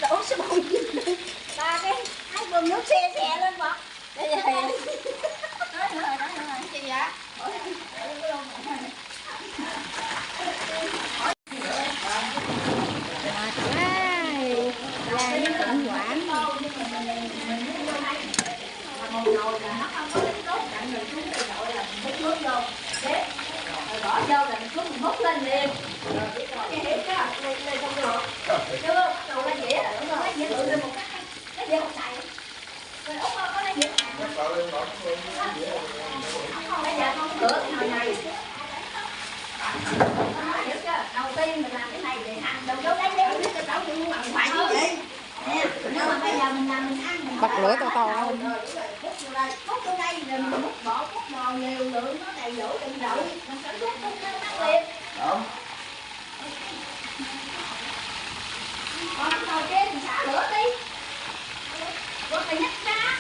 đổ số bông ba cái hai bơm nước xe xe lên bọc đây vậy đó rồi chị dạ bỏ vô là mình xuống mình múc lên liền nghe hiểu chưa? Này không được chưa? Đầu ra dĩa là đúng rồi, lá dĩa tự lên một cách lá dĩa một xài rồi út có lá dĩa bây giờ không rửa cái nồi này hiểu chưa? Đầu tiên mình làm cái này để ăn đầu dấu lấy đéo biết cái cháu như bằng khoai chứ chị nhưng mà bây giờ mình làm mình ăn bật lửa to to lên múc vô đây rồi mình múc bỏ múc bò nhiều lượng nó đầy đủ đừng đậu mình sẽ rút nó tắt liền còn cái nồi kia thì xả lửa đi rồi phải nhắc ra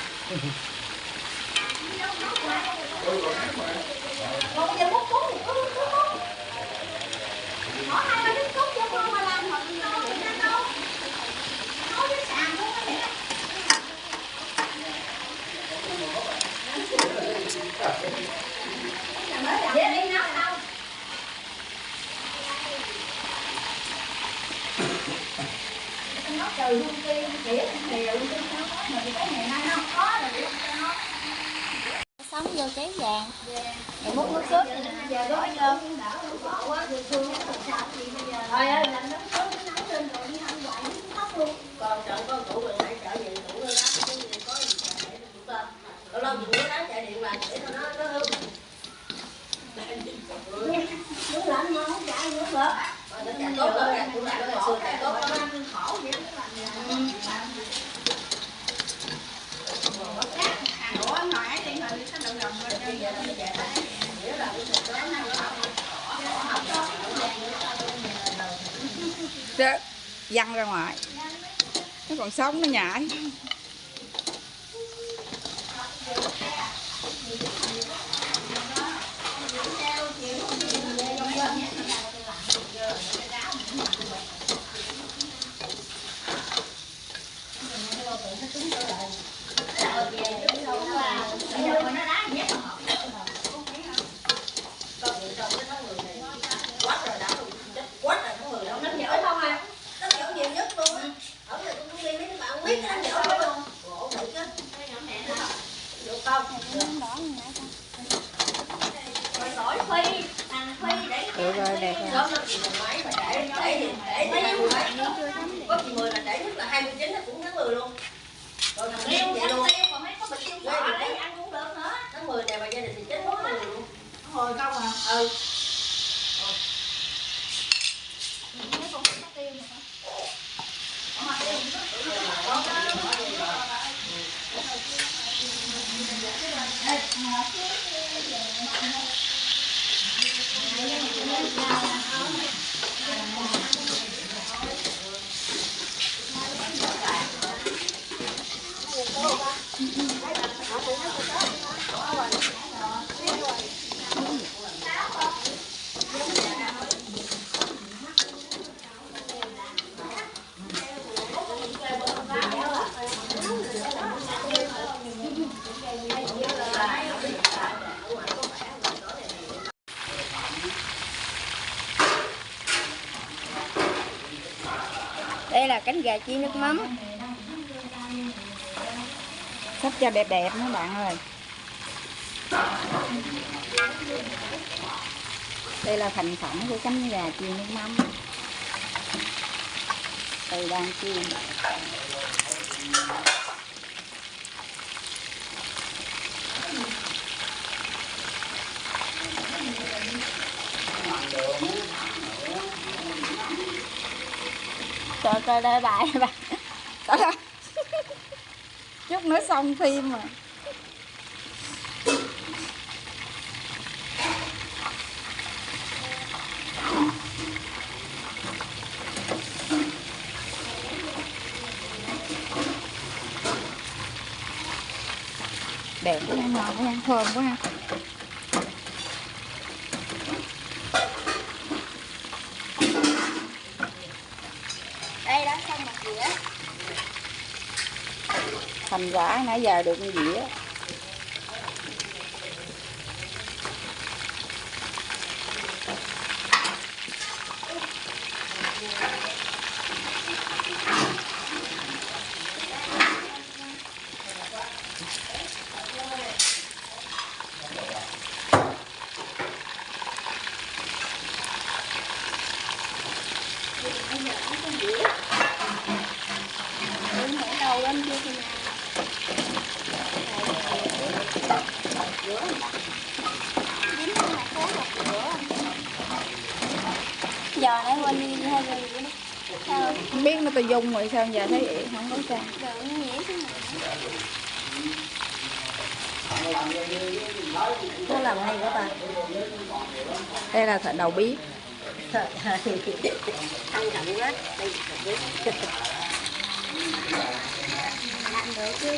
rồi bây giờ múc cút bỏ 2-3 nước cút vô con mà làm thật đâu được ra đâu nói với sàn luôn á dễ đi nấu đâu nó trừ hương tiên tỉa nhiều chứ sao có mình cái ngày nay không có là biết cho nó sống vô chén vàng rồi múc nước sốt giờ gói vô thôi ơi làm nước sốt nó nấu lên rồi đi ăn hoài nó khóc luôn còn chợ có tủ rồi nãy chợ gì tủ lên đó cái gì có gì để tủ tên lâu lâu chị muốn đánh chạy điện vào để cho nó hương nước lạnh mà không chạy nữa được nó chạy tốt hơn nè tủ lạnh nó xưa chạy tốt lắm khổ vậy ủa nói ấy điện thoại sao đụng đồng rồi bây giờ nó về đây nghĩa là cái thịt đó nó văng ra ngoài nó còn sống nó nhảy được rồi đẹp rồi có chị 10 là để nhất là 29 là cũng tháng 10 luôn rồi thằng tiêu vậy luôn còn mấy có bịch tiêu sò đấy ăn cũng được nữa tháng 10 này mà gia đình thì chết hết rồi luôn hồi không à ừ mấy con có tiêu mà mà tiêu đây là cánh gà chiên nước mắm Sắp cho đẹp đẹp mấy bạn ơi. Đây là thành phẩm của cánh gà chiên nước mắm từ đang chiên. Trời coi đây bài bà. Chút nữa xong phim mà. Đẹp quá, ngon quá, thơm quá ha. Đây đó, xong một dĩa. Thành quả nãy giờ được một dĩa. Đầu lên chưa thì giờ nãy quên đi hai người vậy đó. Sao? Không biết nó tôi dung rồi sao giờ thấy không có sao. Rồi nó nhảy xuống Nó làm hay quá ta. Đây là đầu bếp. Ăn cặn quá. Đây làm được chứ.